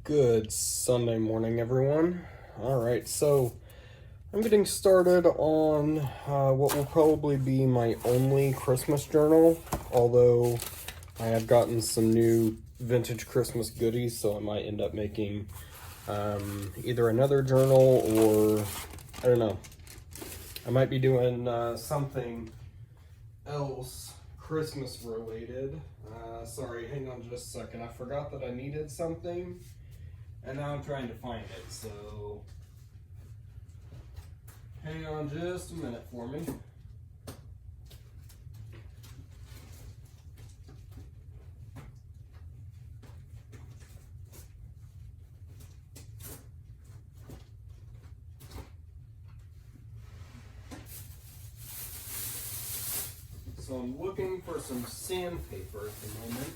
Good Sunday morning, everyone. Alright, so I'm getting started on what will probably be my only Christmas journal, although I have gotten some new vintage Christmas goodies, so I might end up making either another journal or, I don't know, I might be doing something else Christmas related. Sorry, hang on just a second. I forgot that I needed something. And now I'm trying to find it, so hang on just a minute for me. So I'm looking for some sandpaper at the moment.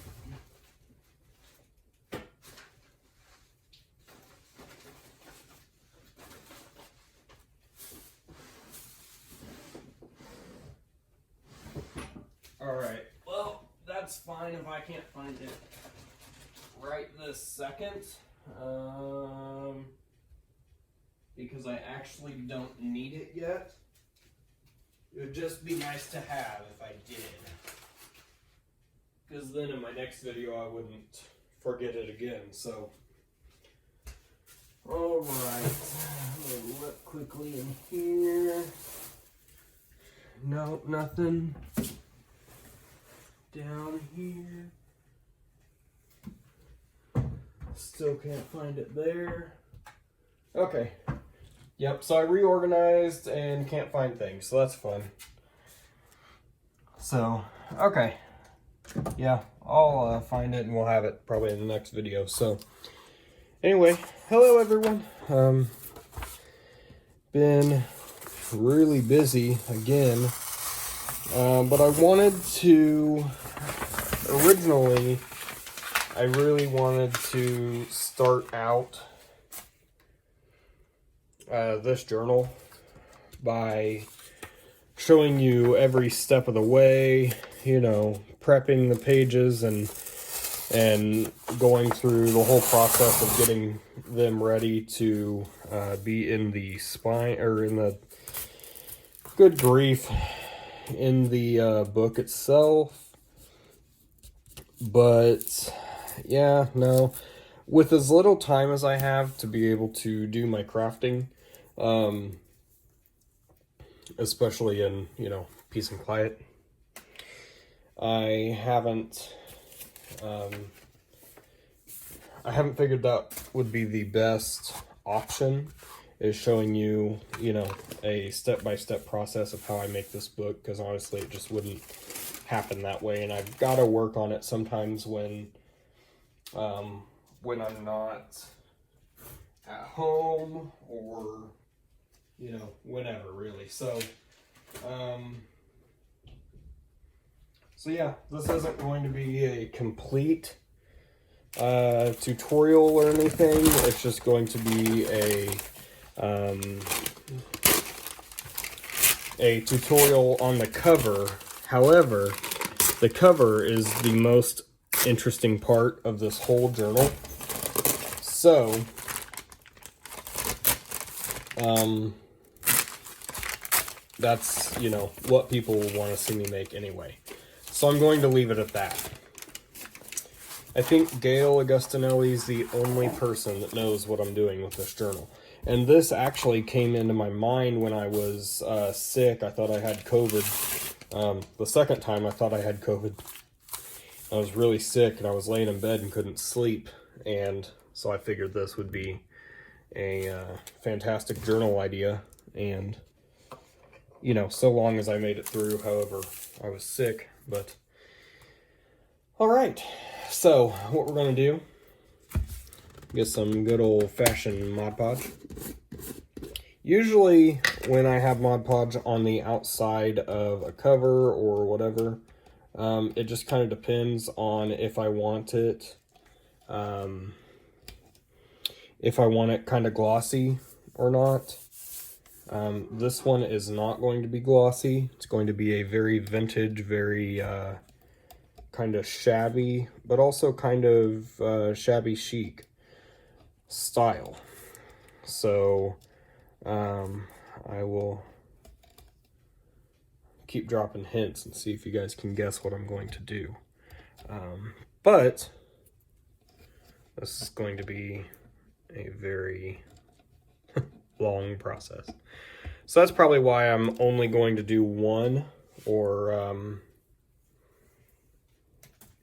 Alright, well, that's fine if I can't find it right this second. Because I actually don't need it yet. It would just be nice to have if I did. Because then in my next video I wouldn't forget it again, so. Alright, I'll look quickly in here. Nope, nothing. Down here. Still can't find it there. Okay. Yep, so I reorganized and can't find things, so that's fun. So, okay. Yeah, I'll find it and we'll have it probably in the next video. So, anyway, hello everyone. Been really busy again. But I wanted to, originally, I really wanted to start out this journal by showing you every step of the way, you know, prepping the pages and going through the whole process of getting them ready to be in the spine, or in the, good grief, in the book itself. But yeah, no, with as little time as I have to be able to do my crafting, especially in, you know, peace and quiet, I haven't figured that would be the best option, is showing you, you know, a step-by-step process of how I make this book, because honestly it just wouldn't happen that way, and I've got to work on it sometimes when I'm not at home, or, you know, whenever really. So so yeah, this isn't going to be a complete tutorial or anything. It's just going to be a tutorial on the cover. However, the cover is the most interesting part of this whole journal. So, that's, you know, what people will want to see me make anyway. So I'm going to leave it at that. I think Gail Augustinelli is the only person that knows what I'm doing with this journal. And this actually came into my mind when I was sick. I thought I had COVID. The second time I thought I had COVID. I was really sick and I was laying in bed and couldn't sleep. And so I figured this would be a fantastic journal idea. And, you know, so long as I made it through, however, I was sick. But, all right. So, what we're going to do, get some good old-fashioned Mod Podge. Usually, when I have Mod Podge on the outside of a cover or whatever, it just kind of depends on if I want it, kind of glossy or not. This one is not going to be glossy. It's going to be a very vintage, very kind of shabby, but also kind of shabby chic. style. So I will keep dropping hints and see if you guys can guess what I'm going to do. But this is going to be a very long process. So that's probably why I'm only going to do one, or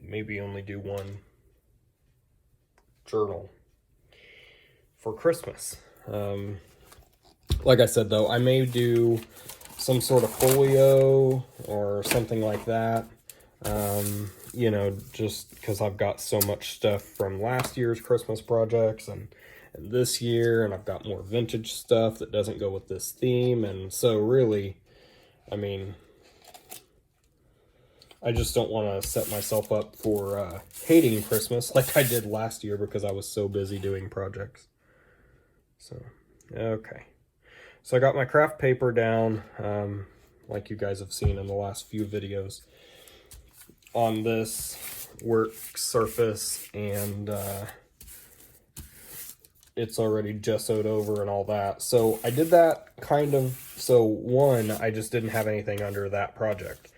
maybe only do one journal for Christmas. Like I said, though, I may do some sort of folio or something like that. You know, just because I've got so much stuff from last year's Christmas projects and this year, and I've got more vintage stuff that doesn't go with this theme. And so really, I mean, I just don't want to set myself up for hating Christmas like I did last year because I was so busy doing projects. So, okay. So I got my craft paper down, like you guys have seen in the last few videos, on this work surface, and it's already gessoed over and all that. So I did that kind of, so one, I just didn't have anything under that project.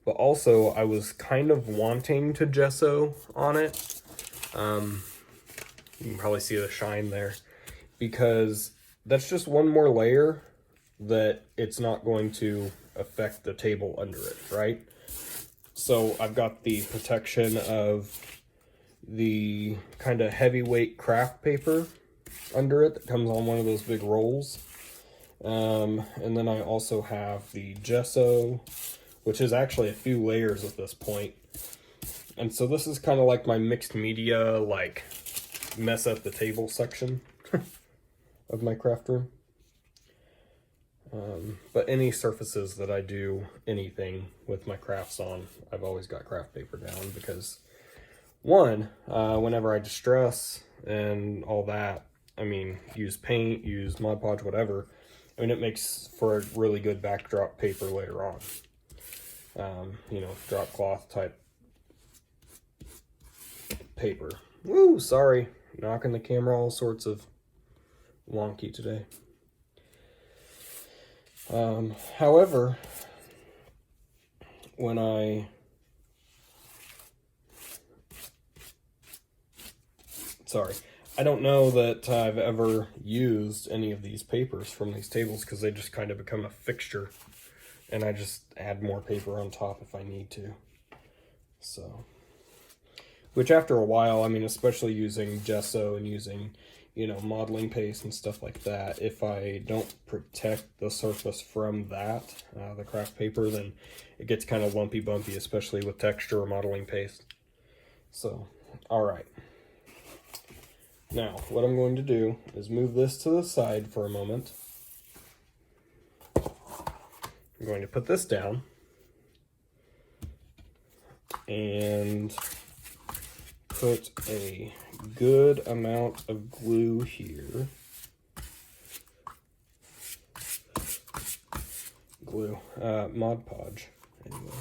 But also, I was kind of wanting to gesso on it. You can probably see the shine there. Because that's just one more layer that it's not going to affect the table under it, right? So I've got the protection of the kind of heavyweight craft paper under it that comes on one of those big rolls. And then I also have the gesso, which is actually a few layers at this point. And so this is kind of like my mixed media, like, mess up the table section of my craft room. But any surfaces that I do anything with my crafts on, I've always got craft paper down because, one, whenever I distress and all that, I mean, use paint, use Mod Podge, whatever, I mean, it makes for a really good backdrop paper later on. You know, drop cloth type paper. Woo, sorry. Knocking the camera all sorts of wonky today. However, when I don't know that I've ever used any of these papers from these tables because they just kind of become a fixture, and I just add more paper on top if I need to. So, which after a while, I mean, especially using gesso and using, you know, modeling paste and stuff like that, if I don't protect the surface from that, the craft paper, then it gets kind of lumpy bumpy, especially with texture or modeling paste. So, all right. Now, what I'm going to do is move this to the side for a moment. I'm going to put this down and put a good amount of glue here. Glue, Mod Podge, anyway.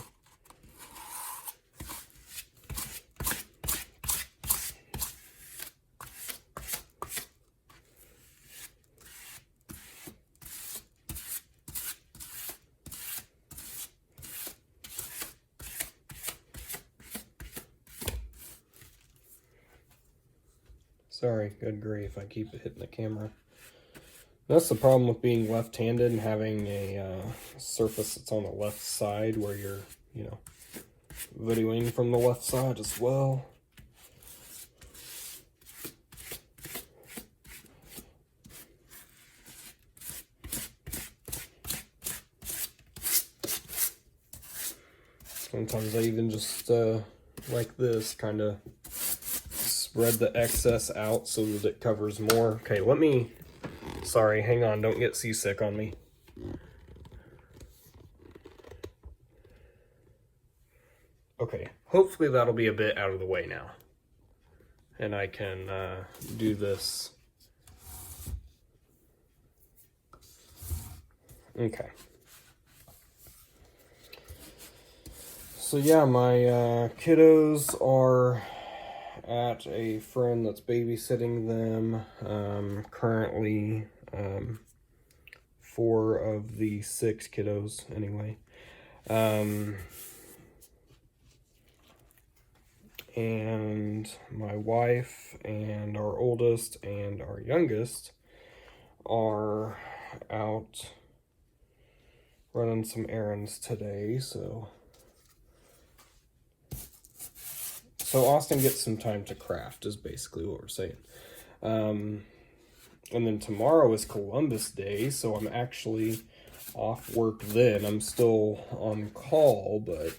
Sorry, good grief, I keep hitting the camera. That's the problem with being left-handed and having a surface that's on the left side where you're, you know, videoing from the left side as well. Sometimes I even just, like this, kind of spread the excess out so that it covers more. Okay, let me, sorry, hang on, don't get seasick on me. Okay, hopefully that'll be a bit out of the way now. And I can do this. Okay. So yeah, my kiddos are at a friend that's babysitting them. Currently, 4 of the 6 kiddos, anyway. And my wife and our oldest and our youngest are out running some errands today, so Austin gets some time to craft is basically what we're saying. And then tomorrow is Columbus Day, so I'm actually off work then. I'm still on call, but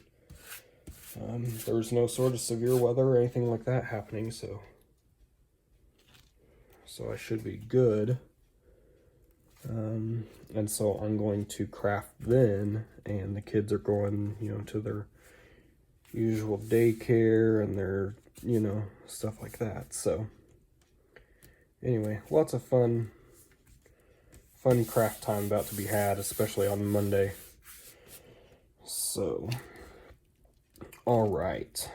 there's no sort of severe weather or anything like that happening, so I should be good. And so I'm going to craft then, and the kids are going, to their usual daycare and their, stuff like that. So anyway, lots of fun craft time about to be had, especially on Monday. So, all right.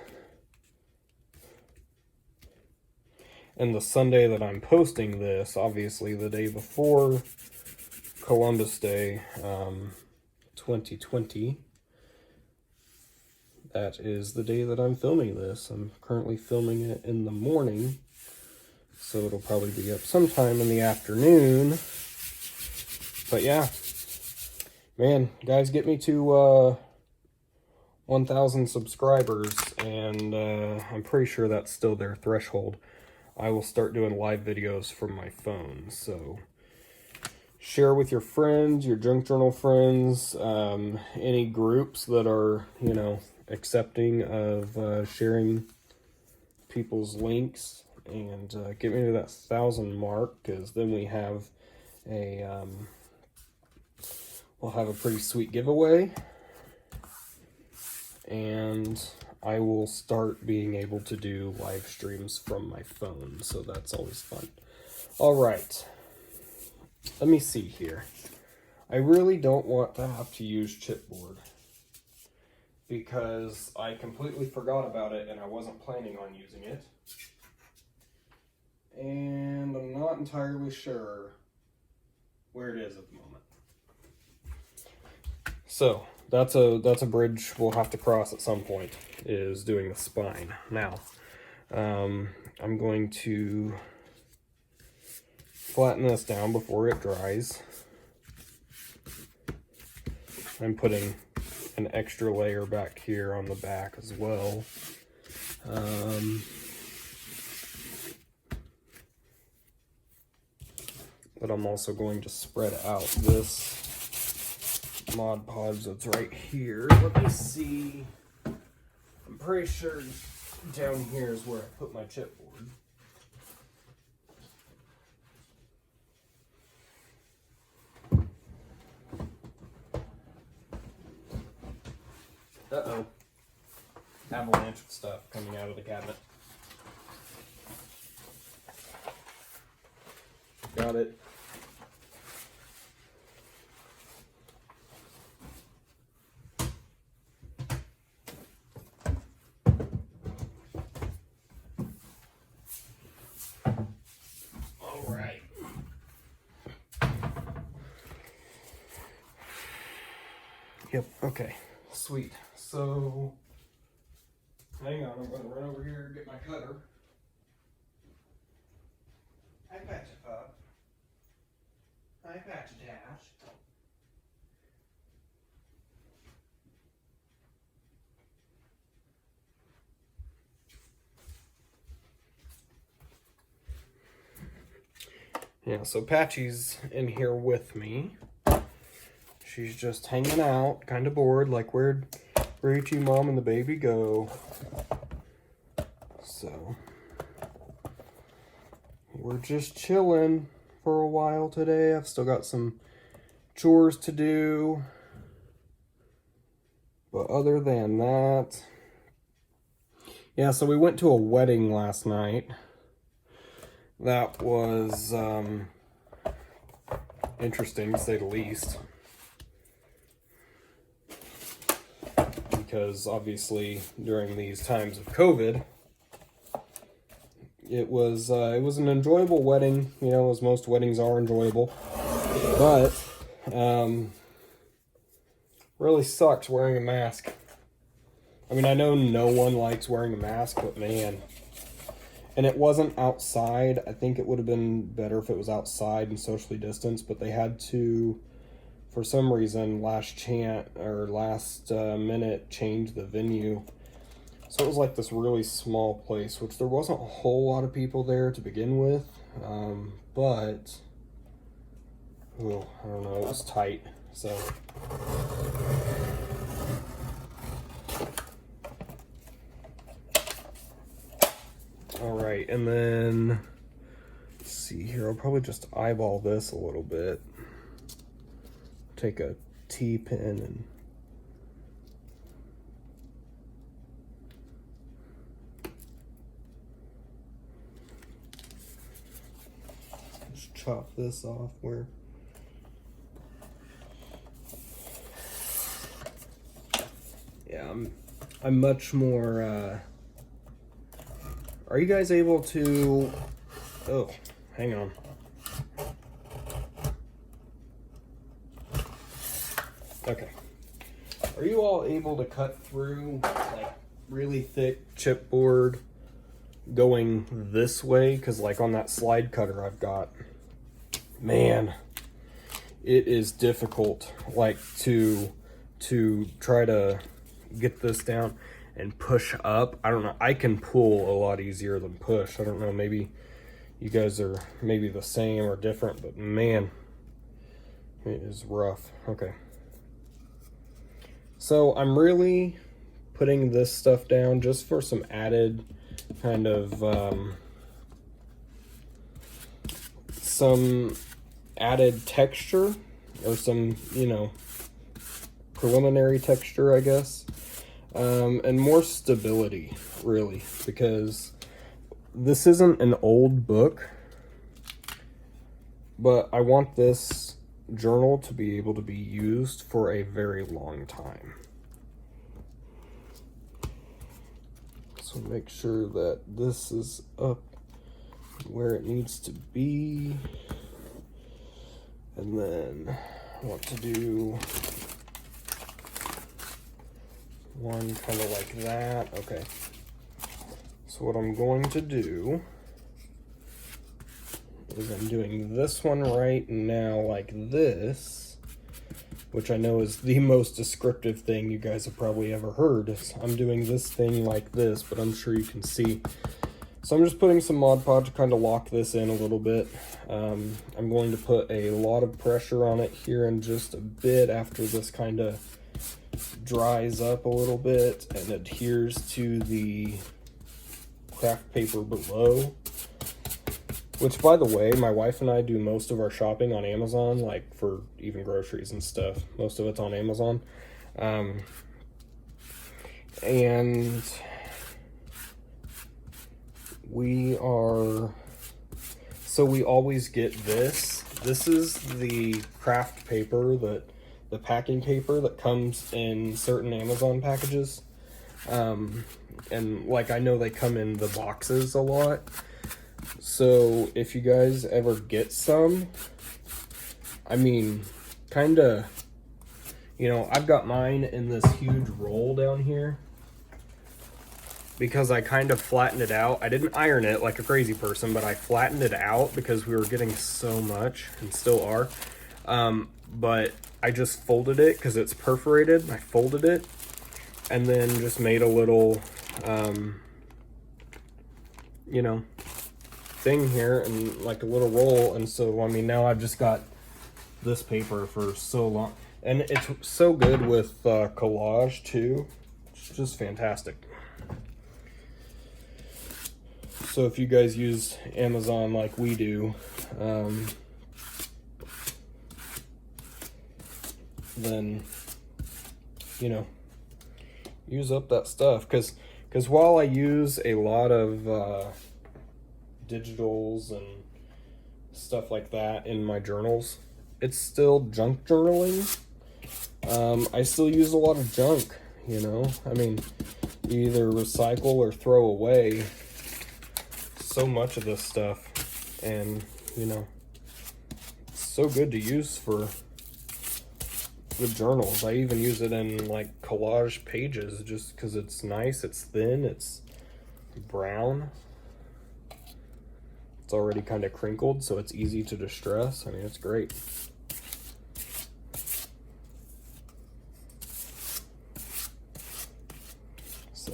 And the Sunday that I'm posting this, obviously the day before Columbus Day, 2020, that is the day that I'm filming this. I'm currently filming it in the morning, so it'll probably be up sometime in the afternoon. But yeah, man, guys, get me to 1,000 subscribers, and I'm pretty sure that's still their threshold. I will start doing live videos from my phone, so share with your friends, your junk journal friends, any groups that are, accepting of sharing people's links, and get me to that 1,000 mark, because then we have we'll have a pretty sweet giveaway, and I will start being able to do live streams from my phone, so that's always fun. All right, let me see here. I really don't want to have to use chipboard because I completely forgot about it and I wasn't planning on using it. And I'm not entirely sure where it is at the moment. So that's a bridge we'll have to cross at some point, is doing the spine. Now, I'm going to flatten this down before it dries. I'm putting an extra layer back here on the back as well. But I'm also going to spread out this Mod Podge that's right here. Let me see. I'm pretty sure down here is where I put my chipboard. Uh-oh. Avalanche of stuff coming out of the cabinet. Got it. All right. Yep, okay. Sweet. So, hang on, I'm going to run over here and get my cutter. Hi, Patcha Pup. Hi, Patcha Dash. Yeah, so Patchy's in here with me. She's just hanging out, kind of bored, like where'd you, Mom, and the baby go? So, we're just chilling for a while today. I've still got some chores to do. But other than that, yeah, so we went to a wedding last night. That was interesting, to say the least. Because obviously during these times of COVID, it was an enjoyable wedding, you know, as most weddings are enjoyable. But really sucks wearing a mask. I mean, I know no one likes wearing a mask, but man. And it wasn't outside. I think it would have been better if it was outside and socially distanced, but they had to, for some reason, last minute change the venue. So it was like this really small place, which there wasn't a whole lot of people there to begin with. But, oh, I don't know, it was tight. So, all right, and then, let's see here, I'll probably just eyeball this a little bit. Take a T-pin and just chop this off where... Yeah, I'm much more, Are you guys able to... Oh, hang on. Okay. Are you all able to cut through, like, really thick chipboard going this way? Because, like, on that slide cutter I've got, man, it is difficult, like, to try to get this down and push up. I don't know. I can pull a lot easier than push. I don't know. Maybe you guys are maybe the same or different, but man, it is rough. Okay. So I'm really putting this stuff down just for some added kind of, some added texture or some, you know, preliminary texture, I guess. And more stability, really, because this isn't an old book, but I want this journal to be able to be used for a very long time. So make sure that this is up where it needs to be. And then I want to do one kind of like that. Okay. So what I'm going to do is I'm doing this one right now like this, which I know is the most descriptive thing you guys have probably ever heard. Is I'm doing this thing like this, but I'm sure you can see. So I'm just putting some Mod Podge to kind of lock this in a little bit. I'm going to put a lot of pressure on it here in just a bit after this kind of dries up a little bit and adheres to the craft paper below. Which, by the way, my wife and I do most of our shopping on Amazon, like for even groceries and stuff. Most of it's on Amazon. And we always get this. This is the craft paper, the packing paper that comes in certain Amazon packages. And like, I know they come in the boxes a lot. So if you guys ever get some, I mean, kind of, you know, I've got mine in this huge roll down here because I kind of flattened it out. I didn't iron it like a crazy person, but I flattened it out because we were getting so much and still are. But I just folded it because it's perforated. I folded it and then just made a little, you know, thing here and like a little roll. And so, I mean, now I've just got this paper for so long. And it's so good with collage too. It's just fantastic. So if you guys use Amazon like we do, then, you know, use up that stuff. Because while I use a lot of digitals and stuff like that in my journals, it's still junk journaling. I still use a lot of junk, you know. I mean, you either recycle or throw away. so much of this stuff, and you know, it's so good to use for the journals. I even use it in like collage pages just because it's nice, it's thin, it's brown, it's already kind of crinkled, so it's easy to distress. I mean, it's great. So,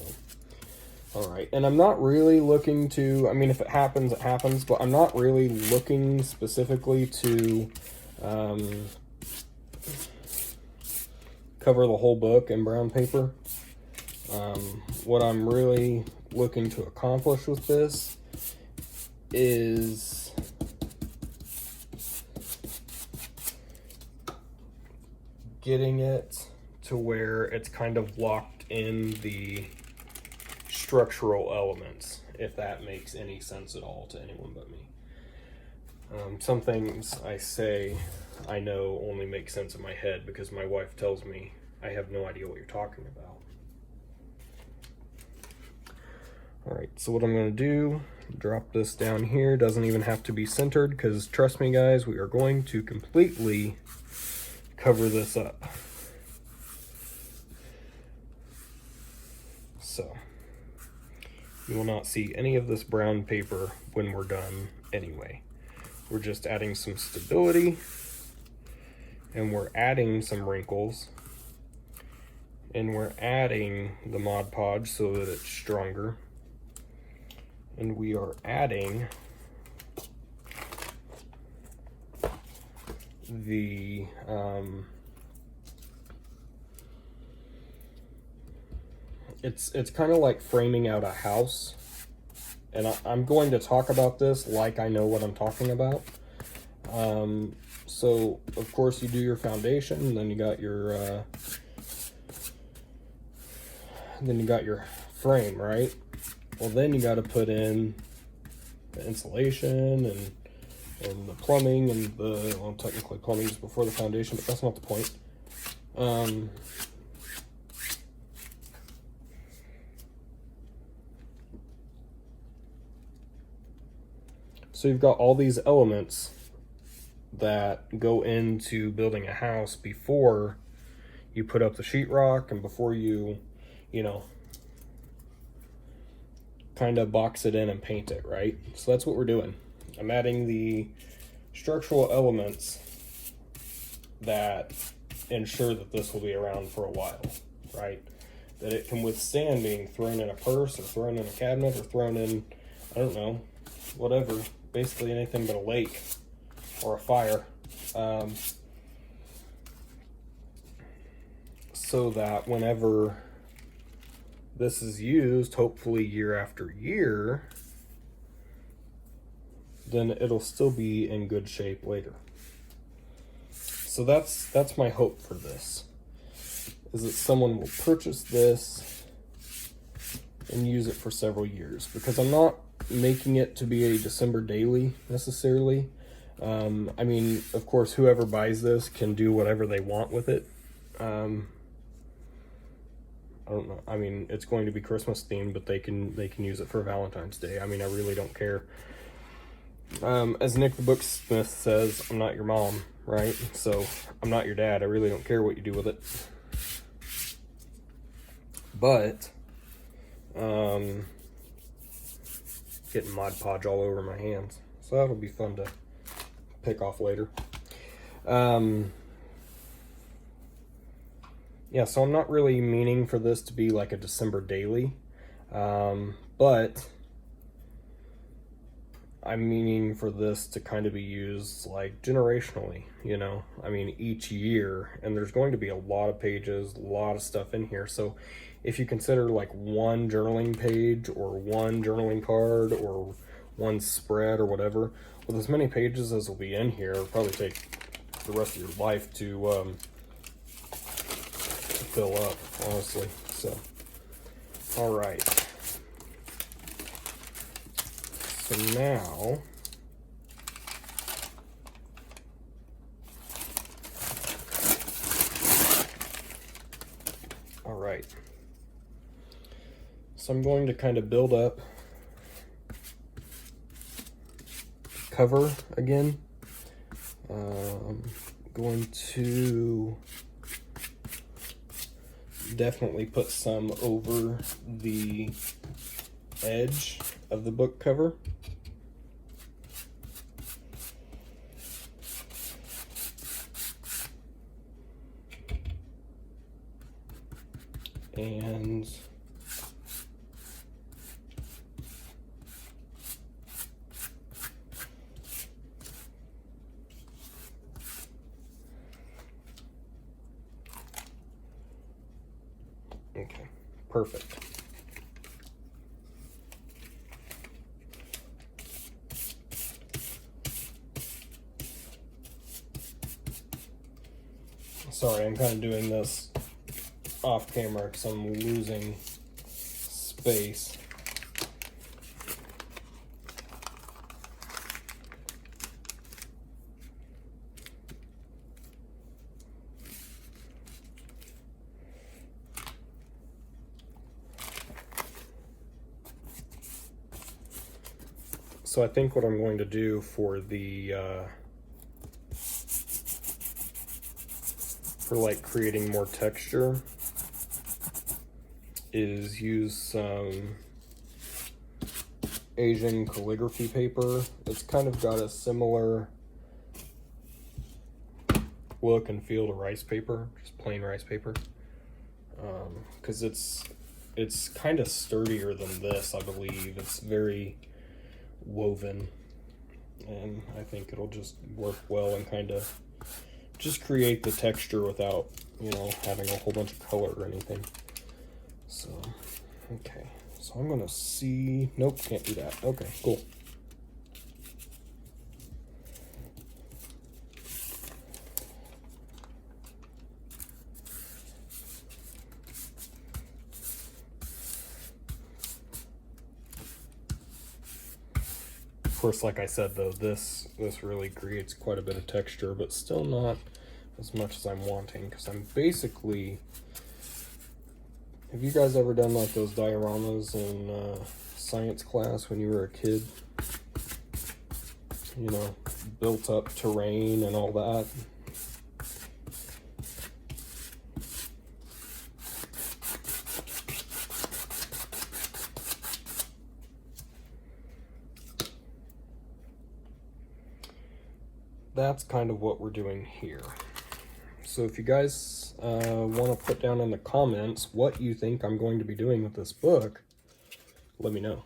all right, and I'm not really looking to, I mean, if it happens, it happens, but I'm not really looking specifically to cover the whole book in brown paper. What I'm really looking to accomplish with this is getting it to where it's kind of locked in the structural elements, if that makes any sense at all to anyone but me. Some things I say I know only make sense in my head because my wife tells me I have no idea what you're talking about. Alright, so what I'm going to do, drop this down here. Doesn't even have to be centered because trust me guys, we are going to completely cover this up. So, you will not see any of this brown paper when we're done anyway. We're just adding some stability, and we're adding some wrinkles, and we're adding the Mod Podge so that it's stronger, and we are adding the it's kind of like framing out a house. And I'm going to talk about this like I know what I'm talking about. So, of course, you do your foundation, and then you got your frame, right? Well, then you got to put in the insulation and the plumbing and well, technically plumbing is before the foundation, but that's not the point. So you've got all these elements that go into building a house before you put up the sheetrock and before you know, kind of box it in and paint it, right? So that's what we're doing. I'm adding the structural elements that ensure that this will be around for a while, right? That it can withstand being thrown in a purse or thrown in a cabinet or thrown in, I don't know, whatever. Basically anything but a lake or a fire, so that whenever this is used, hopefully year after year, then it'll still be in good shape later. So that's my hope for this, is that someone will purchase this and use it for several years, because I'm not making it to be a December daily necessarily. I mean, of course, whoever buys this can do whatever they want with it. I don't know. I mean, it's going to be Christmas themed, but they can use it for Valentine's Day. I mean, I really don't care. As Nick the Booksmith says, I'm not your mom, right? So I'm not your dad. I really don't care what you do with it. But getting Mod Podge all over my hands, so that'll be fun to pick off later. Yeah, so I'm not really meaning for this to be like a December daily, but I'm meaning for this to kind of be used like generationally, you know? I mean, each year, and there's going to be a lot of pages, a lot of stuff in here. So if you consider like one journaling page or one journaling card or one spread or whatever, with as many pages as will be in here, it'll probably take the rest of your life to fill up, honestly. So, all right. So now, all right. So I'm going to kind of build up cover again. Going to definitely put some over the edge of the book cover. And okay, perfect. Sorry, I'm kind of doing this off camera because I'm losing space. So I think what I'm going to do for the for like creating more texture is use some Asian calligraphy paper. It's kind of got a similar look and feel to rice paper, just plain rice paper, because it's kind of sturdier than this, I believe. It's very woven, and I think it'll just work well and kind of just create the texture without, you know, having a whole bunch of color or anything. So, okay. So I'm gonna see, nope, can't do that. Okay, cool. Of course, like I said though, this really creates quite a bit of texture, but still not as much as I'm wanting, because I'm basically, have you guys ever done like those dioramas in science class when you were a kid? You know, built up terrain and all that. That's kind of what we're doing here. So if you guys want to put down in the comments what you think I'm going to be doing with this book, let me know.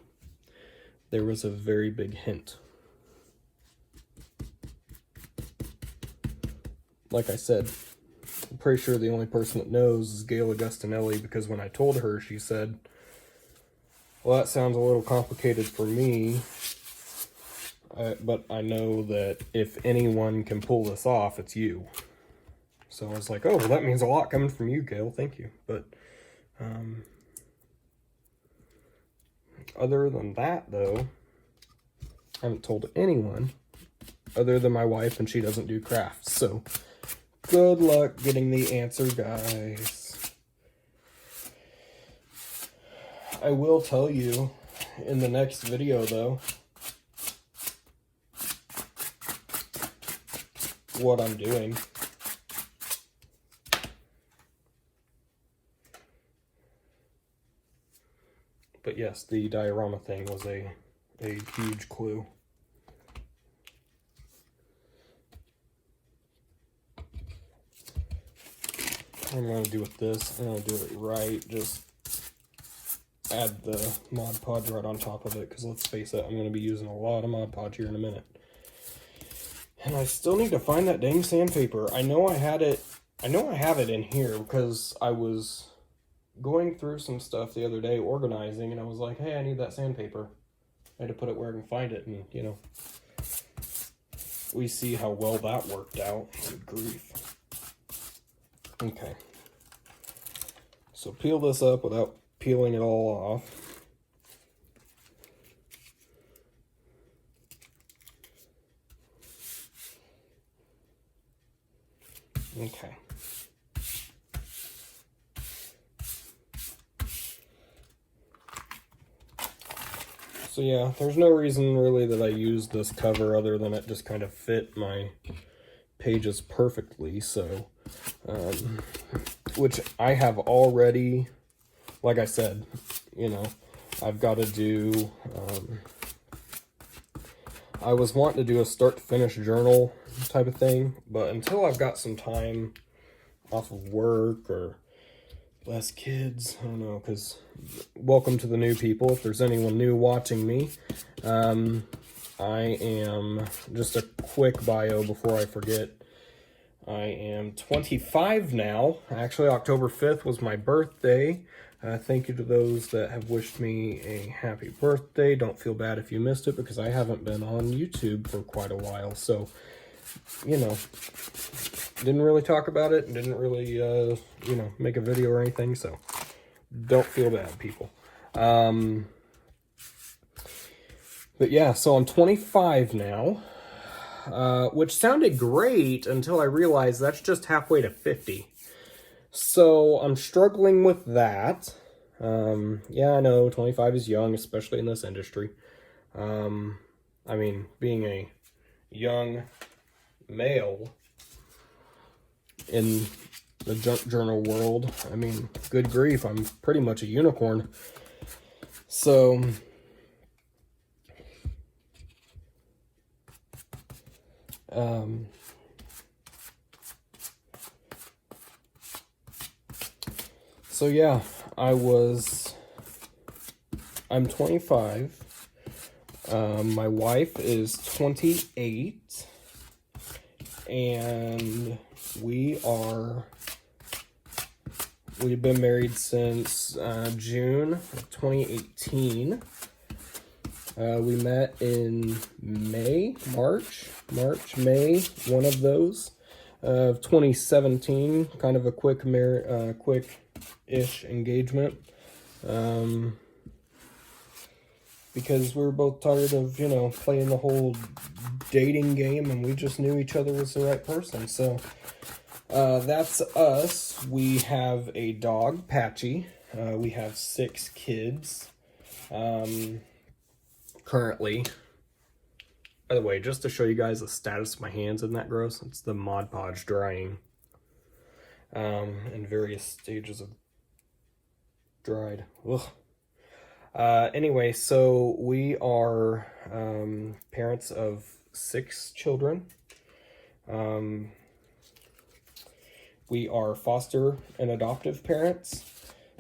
There was a very big hint. Like I said, I'm pretty sure the only person that knows is Gail Augustinelli, because when I told her, she said, well, that sounds a little complicated for me, but I know that if anyone can pull this off, it's you. So I was like, oh, well, that means a lot coming from you, Gail. Thank you. But other than that, though, I haven't told anyone other than my wife, and she doesn't do crafts. So good luck getting the answer, guys. I will tell you in the next video, though, what I'm doing. But yes, the diorama thing was a huge clue. What I'm going to do with this, I'm going to do it right, just add the Mod Podge right on top of it, because let's face it, I'm going to be using a lot of Mod Podge here in a minute. And I still need to find that dang sandpaper. I know I have it in here, because I was going through some stuff the other day, organizing, and I was like, hey, I need that sandpaper. I had to put it where I can find it, and, you know, we see how well that worked out. Good grief. Okay. So peel this up without peeling it all off. Okay. So yeah, there's no reason really that I used this cover other than it just kind of fit my pages perfectly. So, which I have already, like I said, you know, I've got to do, I was wanting to do a start to finish journal type of thing, but until I've got some time off of work or less kids, I don't know, because welcome to the new people, if there's anyone new watching me. I am, just a quick bio before I forget, I am 25 now. Actually, October 5th was my birthday. Thank you to those that have wished me a happy birthday. Don't feel bad if you missed it, because I haven't been on YouTube for quite a while, so, you know, didn't really talk about it, and didn't really, you know, make a video or anything, so don't feel bad, people. But yeah, so I'm 25 now, which sounded great until I realized that's just halfway to 50. So I'm struggling with that. Yeah, I know 25 is young, especially in this industry. I mean, being a young male in the junk journal world, I mean, good grief, I'm pretty much a unicorn. So so yeah, I'm 25. My wife is 28, and we've been married since June of 2018. We met in May, one of those, of 2017. Kind of a quick-ish engagement. Because we were both tired of, you know, playing the whole dating game, and we just knew each other was the right person. So, that's us. We have a dog, Patchy. We have 6 kids. Currently, by the way, just to show you guys the status of my hands, isn't that gross? It's the Mod Podge drying, in various stages of dried. Ugh. Anyway, so we are parents of 6 children. We are foster and adoptive parents.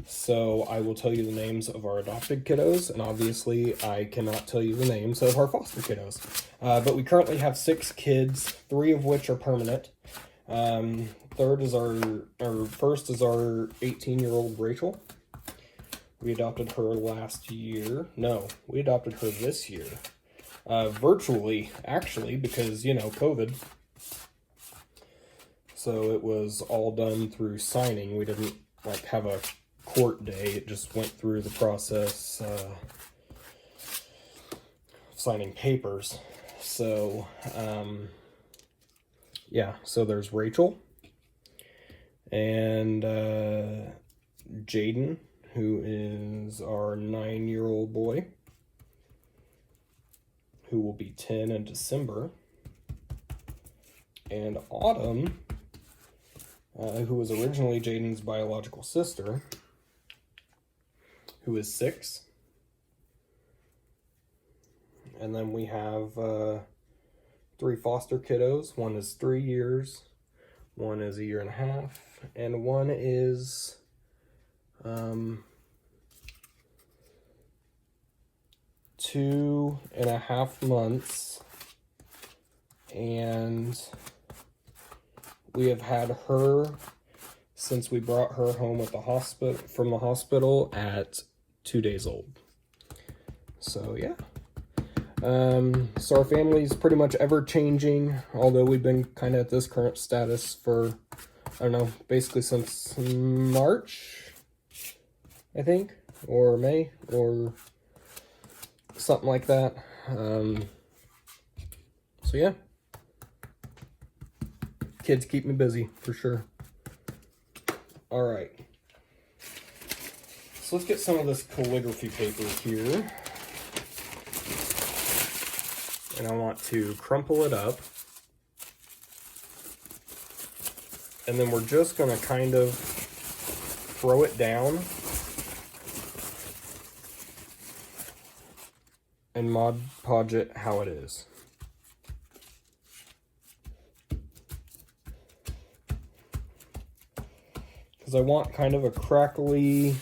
So I will tell you the names of our adopted kiddos, and obviously I cannot tell you the names of our foster kiddos. But we currently have 6 kids, 3 of which are permanent. First is our 18-year-old Rachel. We adopted her last year. No, we adopted her this year. Virtually, actually, because, you know, COVID. So it was all done through signing. We didn't, like, have a court day. It just went through the process of signing papers. So, yeah, so there's Rachel and Jaden, who is our 9-year-old boy, who will be 10 in December, and Autumn, who was originally Jaden's biological sister, who is 6. And then we have 3 foster kiddos. One is 3 years, one is 1.5 years, and one is 2.5 months. And we have had her since we brought her home at the hospital, from the hospital, at 2 days old. So yeah. So our family's pretty much ever changing, although we've been kind of at this current status for, I don't know, basically since March, I think, or May, or something like that. So yeah. Kids keep me busy, for sure. Alright. So let's get some of this calligraphy paper here. and I want to crumple it up. And then we're just going to kind of throw it down and Mod Podge it how it is. Because I want kind of a crackly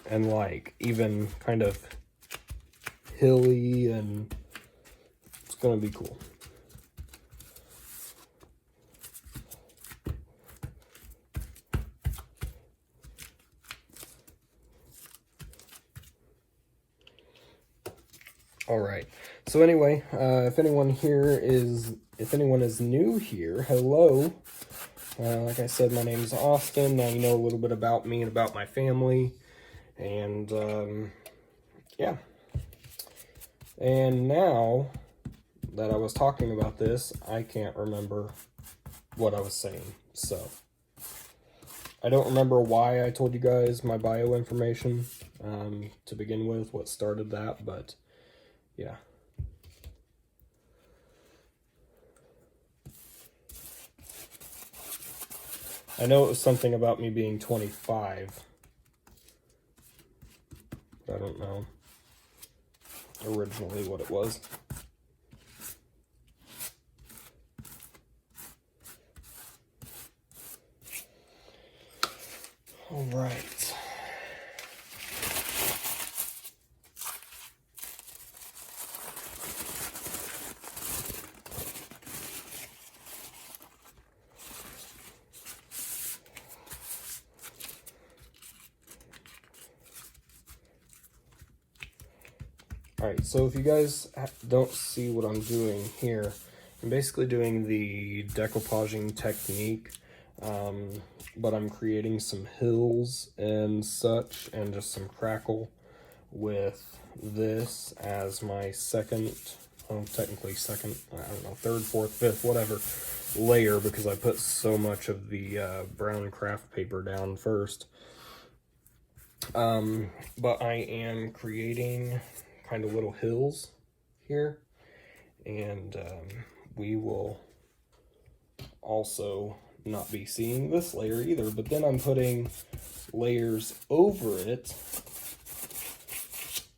and like even kind of hilly, and it's going to be cool. All right. So anyway, if anyone is new here, hello. Like I said, my name is Austin. Now you know a little bit about me and about my family, and yeah. And now that I was talking about this, I can't remember what I was saying. So I don't remember why I told you guys my bio information to begin with, what started that, but yeah. I know it was something about me being 25. But I don't know originally what it was. All right. Alright, so if you guys don't see what I'm doing here, I'm basically doing the decoupaging technique, but I'm creating some hills and such, and just some crackle with this as my second, well, technically second, I don't know, third, fourth, fifth, whatever, layer, because I put so much of the brown craft paper down first. But I am creating kind of little hills here, and we will also not be seeing this layer either, but then I'm putting layers over it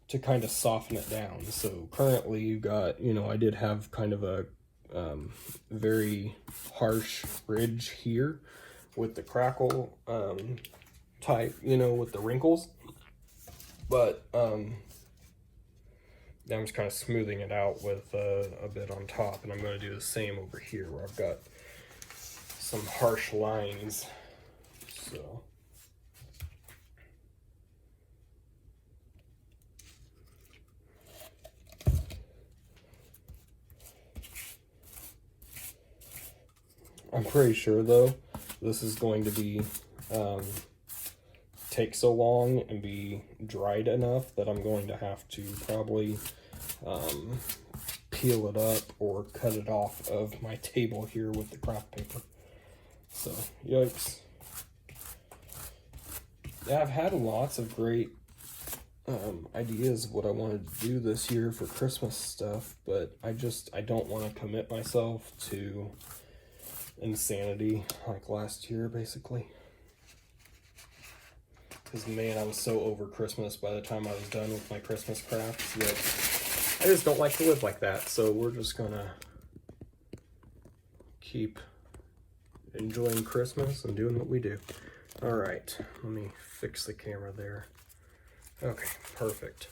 to kind of soften it down. So currently you got, you know, I did have kind of a very harsh ridge here with the crackle type, you know, with the wrinkles, but I'm just kind of smoothing it out with a bit on top, and I'm going to do the same over here where I've got some harsh lines. So I'm pretty sure though this is going to be take so long and be dried enough that I'm going to have to probably peel it up or cut it off of my table here with the craft paper. So, yikes. Yeah, I've had lots of great ideas of what I wanted to do this year for Christmas stuff, but I don't want to commit myself to insanity like last year, basically. Because, man, I was so over Christmas by the time I was done with my Christmas crafts that I just don't like to live like that. So we're just gonna keep enjoying Christmas and doing what we do. All right, let me fix the camera there. Okay, perfect.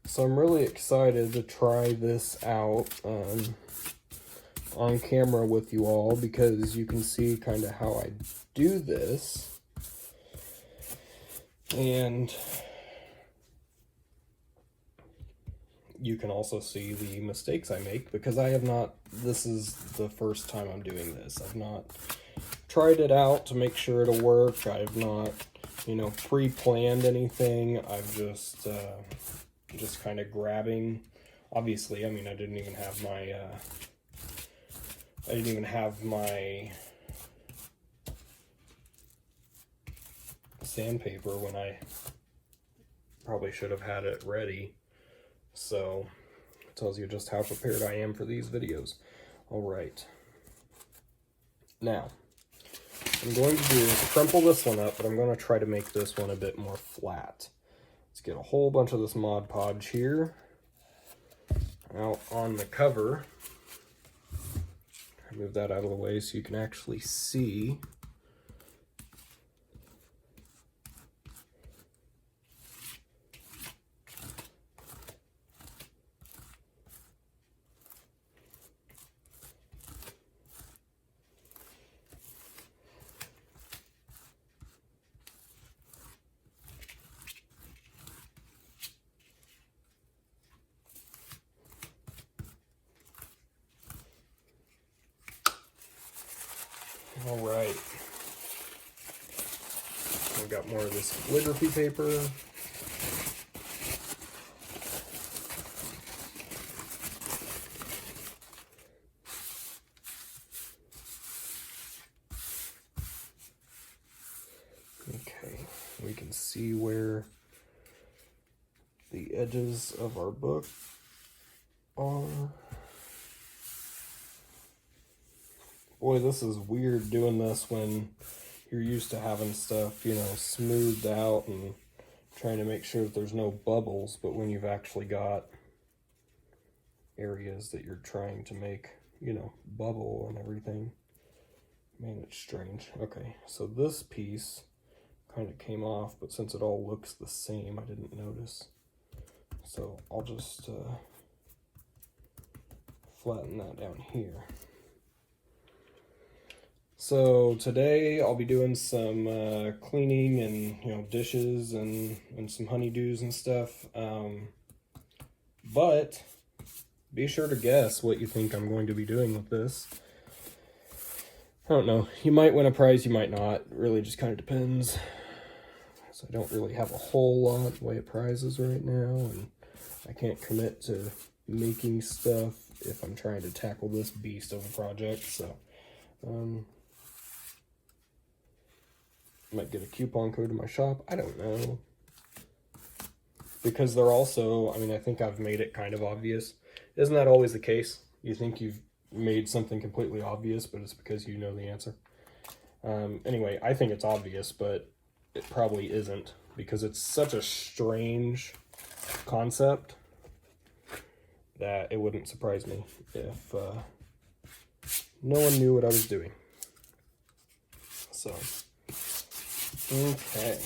So I'm really excited to try this out on camera with you all, because you can see kind of how I do this. And you can also see the mistakes I make, because I have not, this is the first time I'm doing this. I've not tried it out to make sure it'll work. I've not, you know, pre-planned anything. I've just kind of grabbing. Obviously, I mean, I didn't even have my sandpaper when I probably should have had it ready. So it tells you just how prepared I am for these videos. All right. Now, I'm going to do is crumple this one up, but I'm going to try to make this one a bit more flat. Let's get a whole bunch of this Mod Podge here out on the cover. Move that out of the way so you can actually see. All right. I've got more of this calligraphy paper. Okay, we can see where the edges of our book are. Boy, this is weird doing this when you're used to having stuff, you know, smoothed out and trying to make sure that there's no bubbles, but when you've actually got areas that you're trying to make, you know, bubble and everything, man, it's strange. Okay, so this piece kind of came off, but since it all looks the same, I didn't notice. So I'll just flatten that down here. So today I'll be doing some cleaning and, you know, dishes and some honeydews and stuff. But be sure to guess what you think I'm going to be doing with this. I don't know. You might win a prize, you might not. It really just kind of depends. So I don't really have a whole lot in the way of prizes right now, and I can't commit to making stuff if I'm trying to tackle this beast of a project. So might get a coupon code to my shop. I don't know. Because they're also, I mean, I think I've made it kind of obvious. Isn't that always the case? You think you've made something completely obvious, but it's because you know the answer. Anyway, I think it's obvious, but it probably isn't, because it's such a strange concept that it wouldn't surprise me if no one knew what I was doing. So, okay.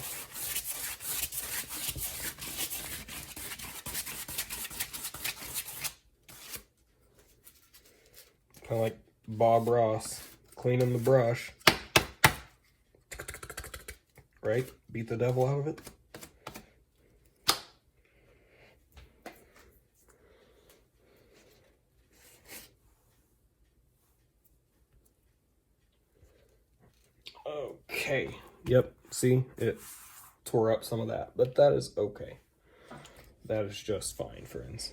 Kind of like Bob Ross cleaning the brush. Right? Beat the devil out of it. Okay. Yep. See? It tore up some of that. But that is okay. That is just fine, friends.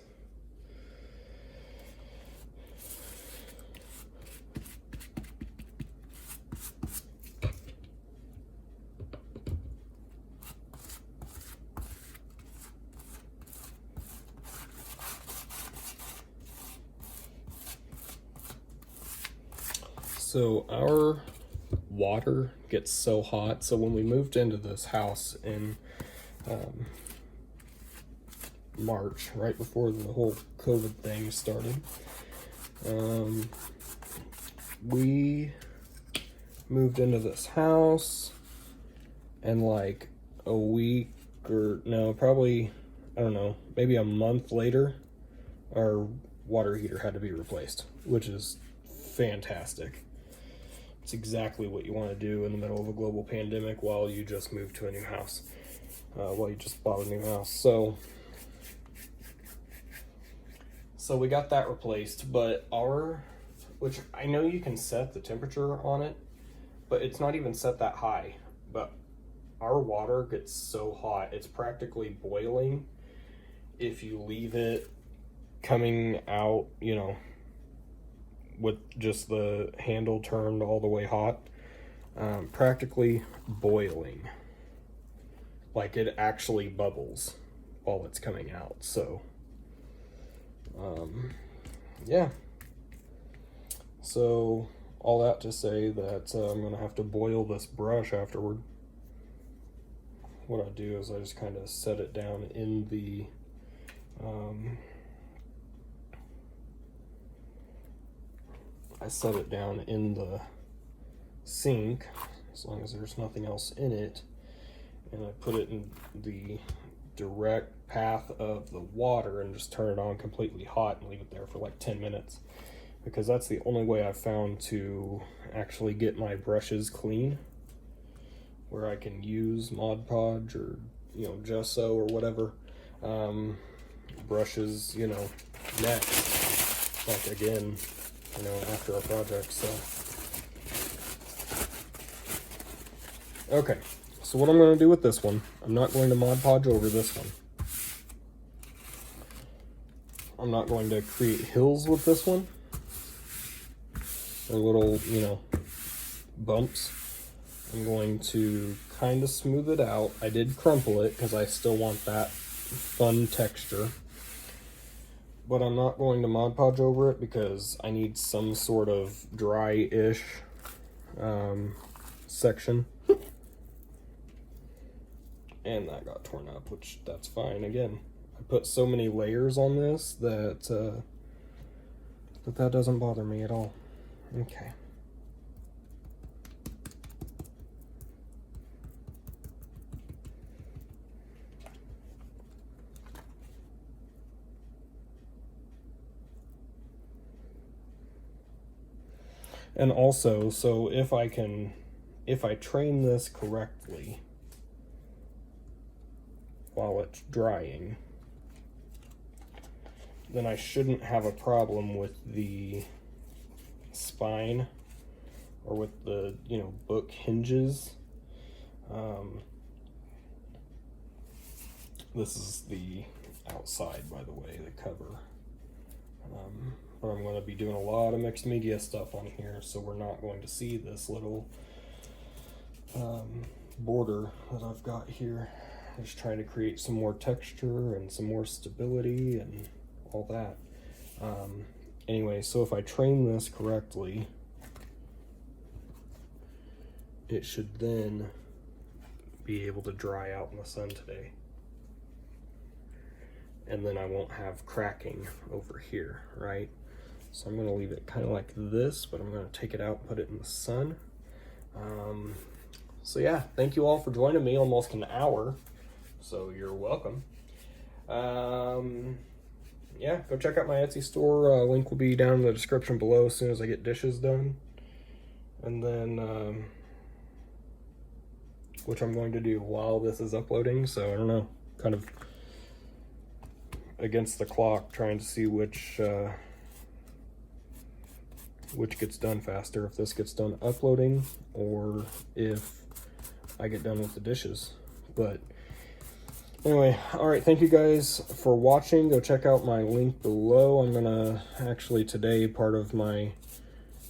So our water gets so hot. So when we moved into this house in March, right before the whole COVID thing started, we moved into this house, and like a week, or no, probably, I don't know, maybe a month later, our water heater had to be replaced, which is fantastic. It's exactly what you want to do in the middle of a global pandemic while you just move to a new house. well, you just bought a new house. So we got that replaced, but which I know you can set the temperature on it, but it's not even set that high. But our water gets so hot, it's practically boiling if you leave it coming out, you know, with just the handle turned all the way hot. Practically boiling. Like it actually bubbles while it's coming out. So yeah, so all that to say that I'm gonna have to boil this brush afterward. What I do is I just kind of set it down in the sink, as long as there's nothing else in it, and I put it in the direct path of the water and just turn it on completely hot and leave it there for like 10 minutes, because that's the only way I've found to actually get my brushes clean, where I can use Mod Podge or, you know, gesso or whatever brushes, you know, next, like again, you know, after a project. So okay, so what I'm going to do with this one, I'm not going to Mod Podge over this one. I'm not going to create hills with this one, or little, you know, bumps. I'm going to kind of smooth it out. I did crumple it because I still want that fun texture, but I'm not going to Mod Podge over it because I need some sort of dry-ish section. And that got torn up, which that's fine. Again, I put so many layers on this that that doesn't bother me at all. Okay. And also, so if I train this correctly while it's drying, then I shouldn't have a problem with the spine or with the, you know, book hinges. This is the outside, by the way, the cover. But I'm going to be doing a lot of mixed media stuff on here, so we're not going to see this little border that I've got here. Just trying to create some more texture and some more stability and all that. Anyway, so if I train this correctly, it should then be able to dry out in the sun today. And then I won't have cracking over here, right? So I'm gonna leave it kind of like this, but I'm gonna take it out and put it in the sun. So yeah, thank you all for joining me, almost an hour. So you're welcome. Yeah, go check out my Etsy store. Link will be down in the description below as soon as I get dishes done. And then, which I'm going to do while this is uploading. So I don't know, kind of against the clock, trying to see which gets done faster, if this gets done uploading or if I get done with the dishes. But anyway, all right, thank you guys for watching. Go check out my link below. I'm gonna actually today, part of my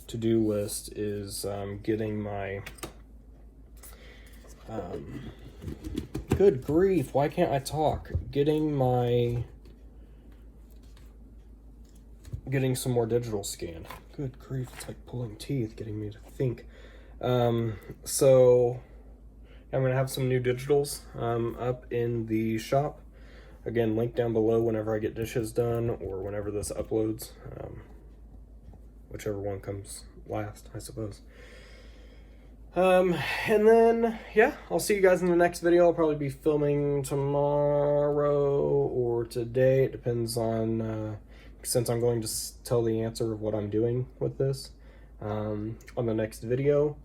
to-do list is getting my good grief, why can't I talk? Getting some more digital scan. Good grief, it's like pulling teeth, getting me to think. So I'm gonna have some new digitals up in the shop. Again, link down below whenever I get dishes done or whenever this uploads, whichever one comes last, I suppose. And then, yeah, I'll see you guys in the next video. I'll probably be filming tomorrow or today. It depends on, since I'm going to tell the answer of what I'm doing with this on the next video.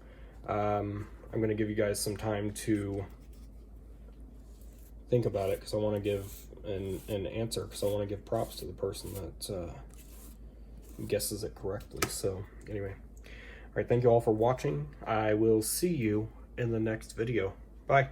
I'm going to give you guys some time to think about it because I want to give an answer, because I want to give props to the person that guesses it correctly. So anyway, all right, thank you all for watching. I will see you in the next video. Bye.